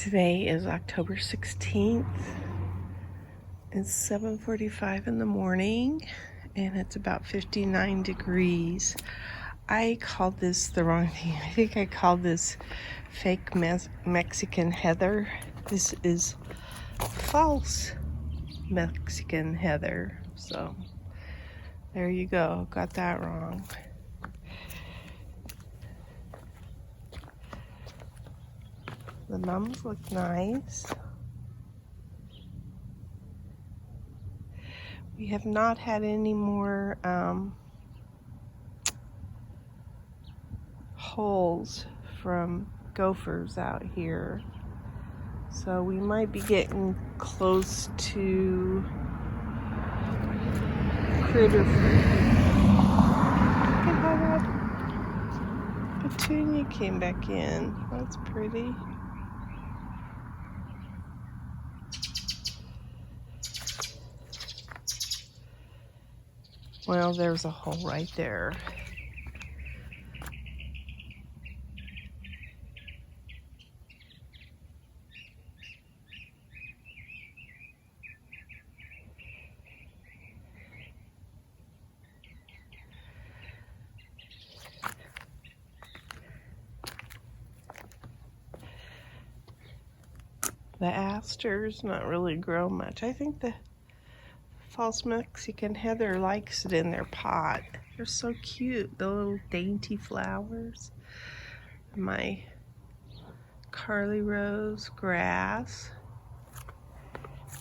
Today is October 16th. It's 7:45 in the morning and it's about 59 degrees. I called this the wrong thing. I think I called this fake Mexican heather. This is false Mexican heather. So there you go. Got that wrong. The mums look nice. We have not had any more holes from gophers out here. So we might be getting close to critter free. Look at how that petunia came back in. That's pretty. Well, there's a hole right there. The asters not really grow much. I think the false Mexican heather likes it in their pot. They're so cute, the little dainty flowers. My Carly Rose grass.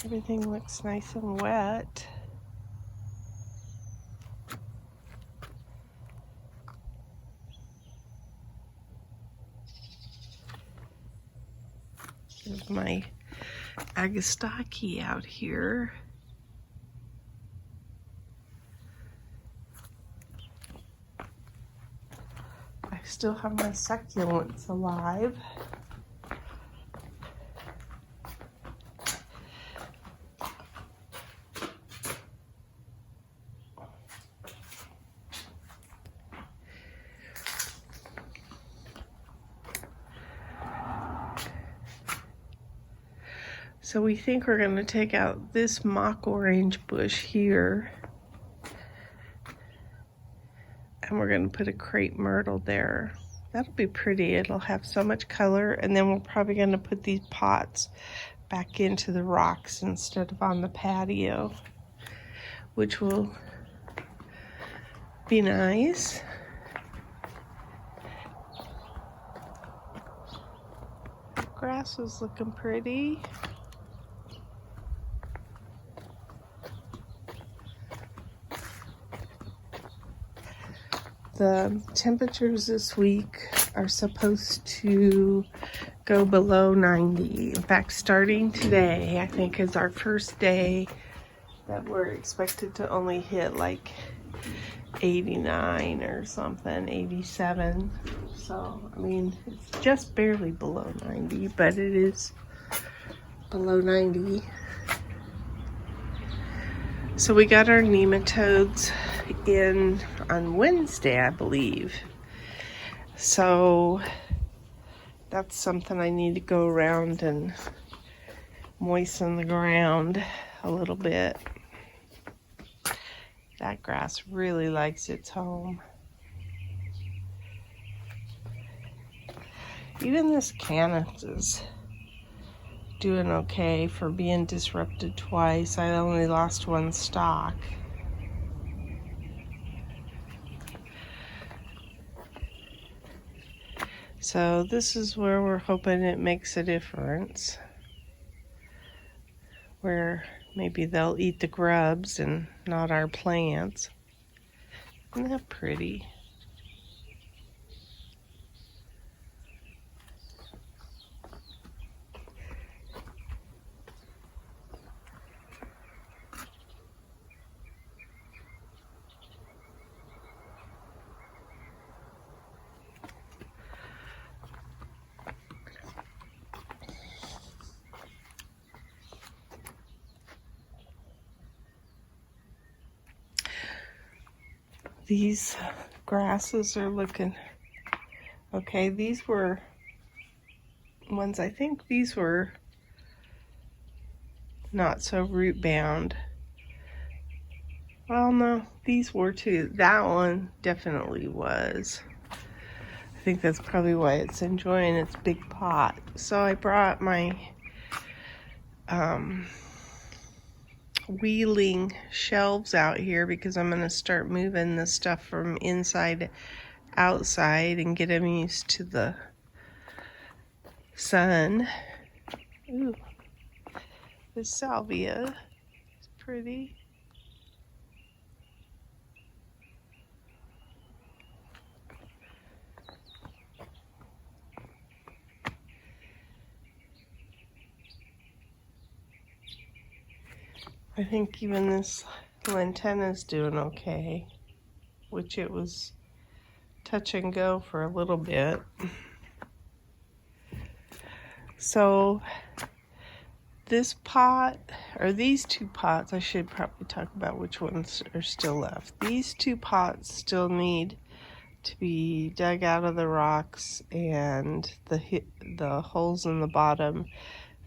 Everything looks nice and wet. There's my Agastaki out here. I still have my succulents alive. So we think we're going to take out this mock orange bush here. And we're going to put a crepe myrtle there. That'll be pretty. It'll have so much color. And then we're probably going to put these pots back into the rocks instead of on the patio, which will be nice. Grass is looking pretty. The temperatures this week are supposed to go below 90. In fact, starting today, I think is our first day that we're expected to only hit like 89 or something, 87. So, I mean, it's just barely below 90, but it is below 90. So we got our nematodes in on Wednesday, I believe. So that's something I need to go around and moisten the ground a little bit. That grass really likes its home. Even this canopus is doing okay for being disrupted twice. I only lost one stalk. So this is where we're hoping it makes a difference. Where maybe they'll eat the grubs and not our plants. Isn't that pretty? These grasses are looking okay. These were ones. I think these were not so root bound. Well, no, these were too. That one definitely was. I think that's probably why it's enjoying its big pot. So I brought my wheeling shelves out here because I'm going to start moving the stuff from inside outside and get them used to the sun. Ooh, this salvia is pretty. I think even this lantenna's doing okay, which it was touch and go for a little bit. So this pot, or these two pots, I should probably talk about which ones are still left. These two pots still need to be dug out of the rocks and the holes in the bottom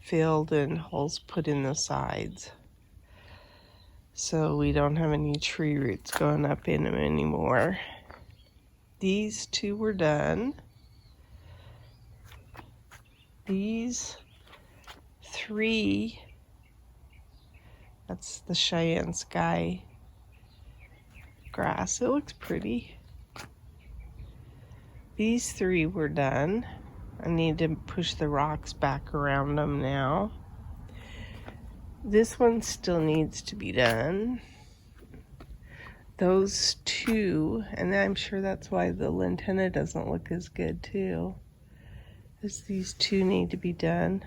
filled and holes put in the sides, so we don't have any tree roots going up in them anymore. These two were done. These three, that's the Cheyenne Sky grass. It looks pretty. These three were done. I need to push the rocks back around them now. This one still needs to be done. Those two, and I'm sure that's why the lantenna doesn't look as good too, is these two need to be done.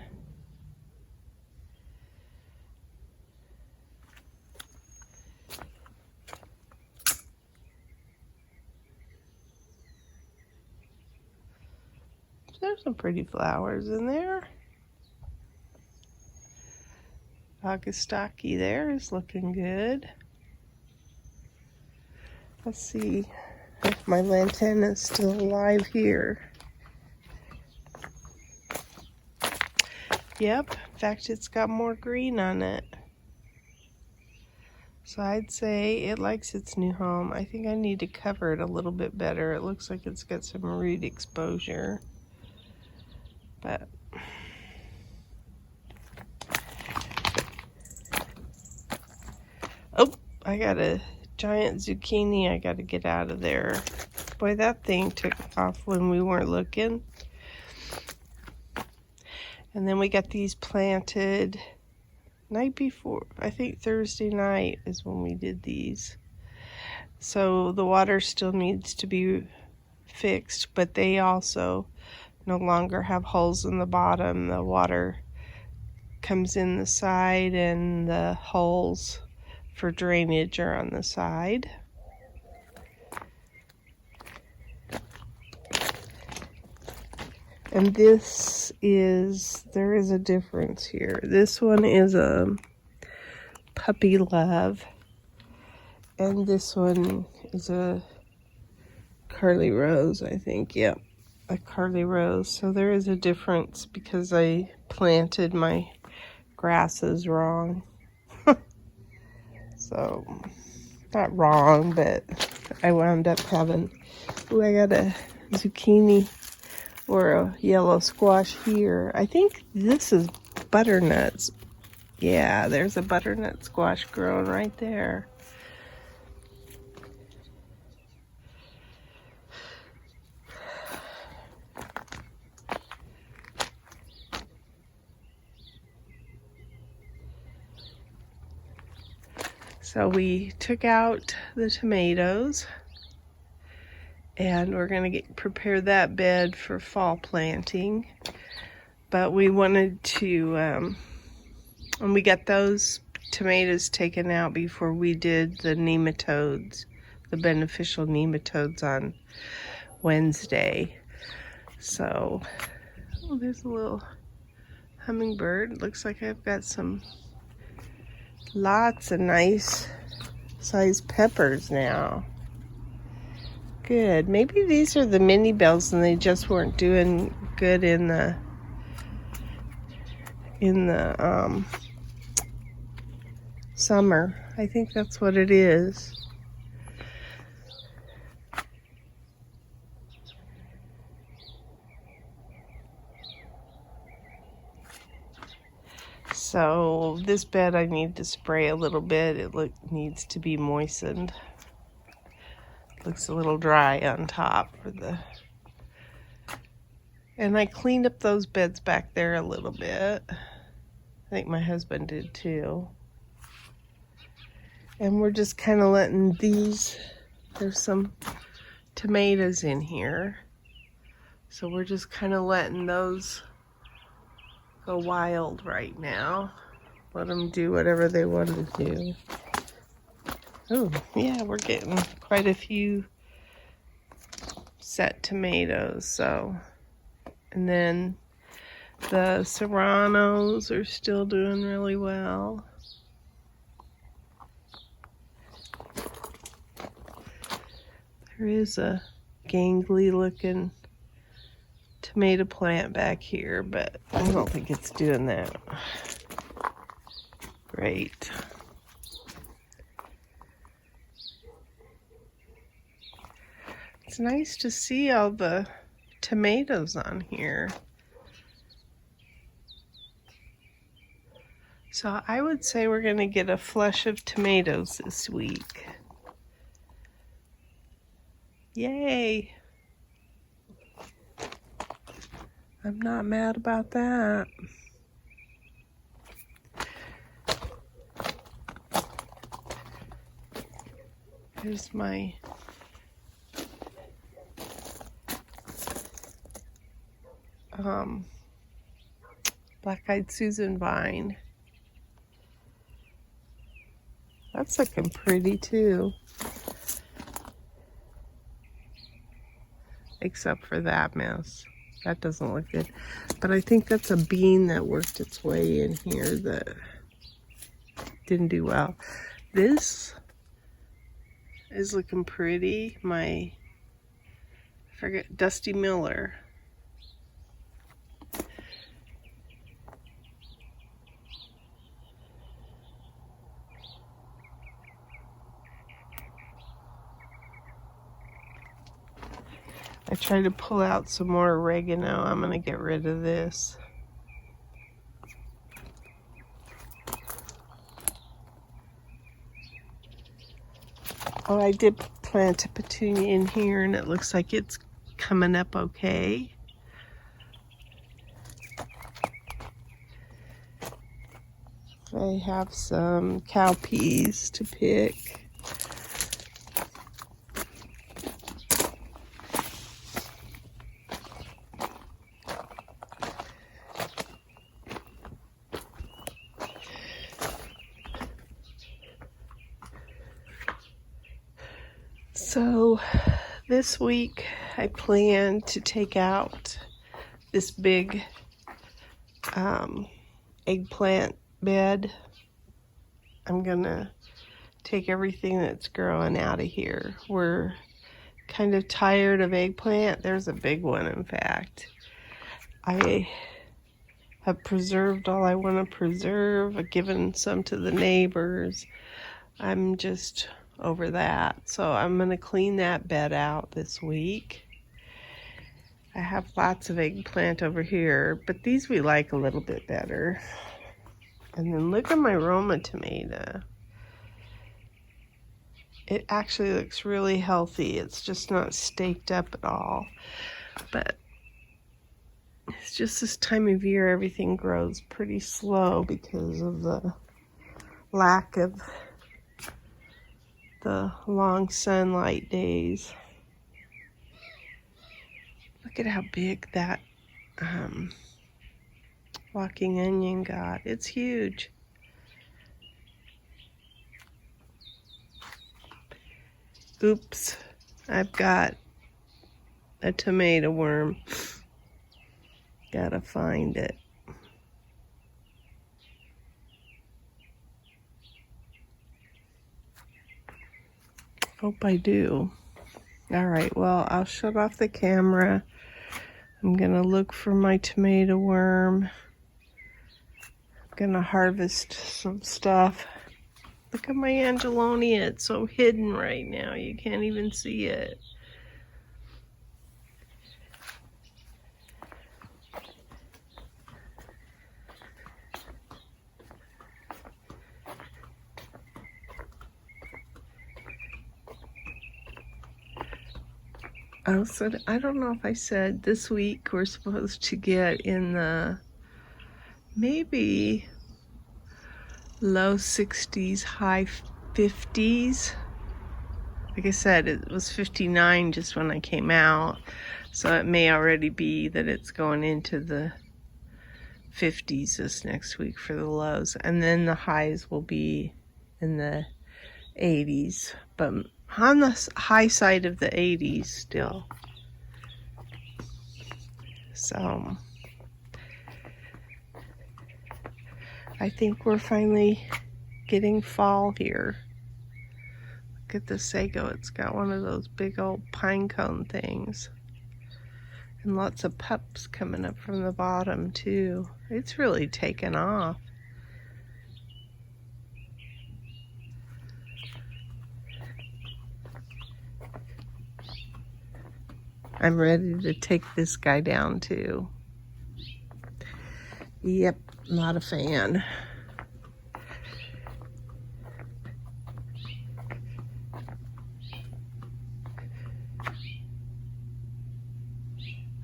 There's some pretty flowers in there. Augustaki there is looking good. Let's see if my lantenna is still alive here. Yep, in fact it's got more green on it. So I'd say it likes its new home. I think I need to cover it a little bit better. It looks like it's got some root exposure. But oh, I got a giant zucchini I got to get out of there. Boy, that thing took off when we weren't looking. And then we got these planted night before. I think Thursday night is when we did these. So the water still needs to be fixed, but they also no longer have holes in the bottom. The water comes in the side and the holes for drainage are on the side. And this is, there is a difference here. This one is a puppy love, and this one is a Carly Rose, I think. Yep, a Carly Rose. So there is a difference because I planted my grasses wrong. So, not wrong, but I wound up having, ooh, I got a zucchini or a yellow squash here. I think this is butternuts. Yeah, there's a butternut squash growing right there. So we took out the tomatoes and we're going to prepare that bed for fall planting. But we wanted to, and we got those tomatoes taken out before we did the nematodes, the beneficial nematodes on Wednesday. So, oh, there's a little hummingbird. Looks like I've got lots of nice sized peppers now. Good. Maybe these are the mini bells and they just weren't doing good in the in the summer. I think that's what it is. So this bed I need to spray a little bit. It needs to be moistened. Looks a little dry on top for the... And I cleaned up those beds back there a little bit. I think my husband did too. And we're just kind of letting these... There's some tomatoes in here. So we're just kind of letting those go wild right now. Let them do whatever they want to do. Oh, yeah, we're getting quite a few set tomatoes, so. And then the serranos are still doing really well. There is a gangly looking tomato plant back here, but I don't think it's doing that great. It's nice to see all the tomatoes on here. So I would say we're going to get a flush of tomatoes this week. Yay! I'm not mad about that. Here's my black-eyed Susan vine. That's looking pretty too. Except for that mess. That doesn't look good. But I think that's a bean that worked its way in here that didn't do well. This is looking pretty. I forget, Dusty Miller. I tried to pull out some more oregano. I'm going to get rid of this. Oh, I did plant a petunia in here and it looks like it's coming up okay. I have some cow peas to pick. So this week I plan to take out this big eggplant bed. I'm gonna take everything that's growing out of here. We're kind of tired of eggplant. There's a big one, in fact. I have preserved all I want to preserve. I've given some to the neighbors. I'm just over that. So I'm going to clean that bed out this week. I have lots of eggplant over here, but these we like a little bit better. And then look at my Roma tomato. It actually looks really healthy. It's just not staked up at all. But it's just this time of year everything grows pretty slow because of the lack of the long sunlight days. Look at how big that walking onion got. It's huge. Oops, I've got a tomato worm. Gotta find it. Hope I do. All right, well, I'll shut off the camera. I'm gonna look for my tomato worm. gonna harvest some stuff. Look at my angelonia, it's so hidden right now, you can't even see it. Also, I don't know if I said this week we're supposed to get in the maybe low 60s, high 50s. Like I said, it was 59 just when I came out, so it may already be that it's going into the 50s this next week for the lows, and then the highs will be in the 80s, but on the high side of the 80s still. So I think we're finally getting fall here. Look at the sago, it's got one of those big old pine cone things. And lots of pups coming up from the bottom too. It's really taken off. I'm ready to take this guy down too. Yep, not a fan.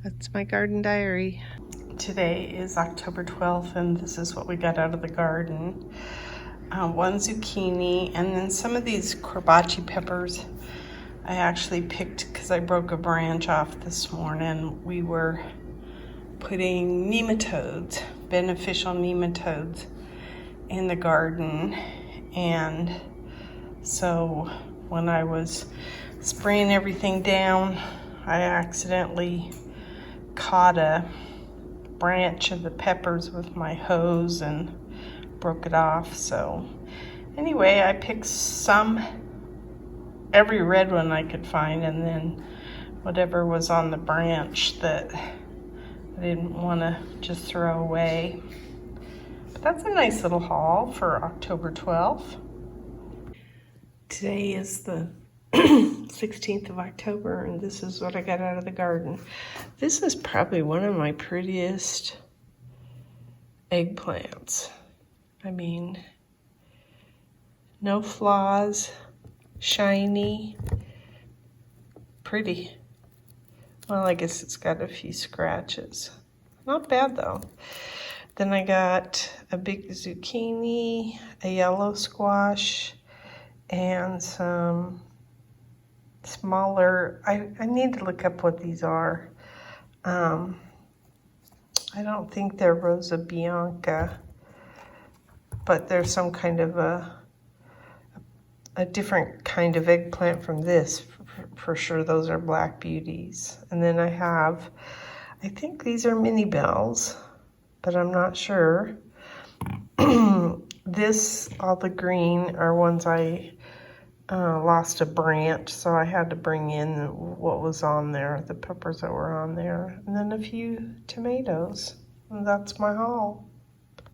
That's my garden diary. Today is October 12th, and this is what we got out of the garden. One zucchini, and then some of these corbaci peppers I actually picked because I broke a branch off this morning. We were putting nematodes, beneficial nematodes, in the garden, and so when I was spraying everything down, I accidentally caught a branch of the peppers with my hose and broke it off. So anyway, I picked every red one I could find, and then whatever was on the branch that I didn't want to just throw away. But that's a nice little haul for October 12th. Today is the 16th of October, and this is what I got out of the garden. This is probably one of my prettiest eggplants. I mean, no flaws, shiny, pretty. Well, I guess it's got a few scratches. Not bad though. Then I got a big zucchini, a yellow squash, and some smaller, I need to look up what these are. I don't think they're Rosa Bianca, but they're some kind of a different kind of eggplant from this. For sure, those are black beauties. And then I think these are mini bells, but I'm not sure. All the green are ones I lost a branch, so I had to bring in what was on there, the peppers that were on there, and then a few tomatoes. And that's my haul.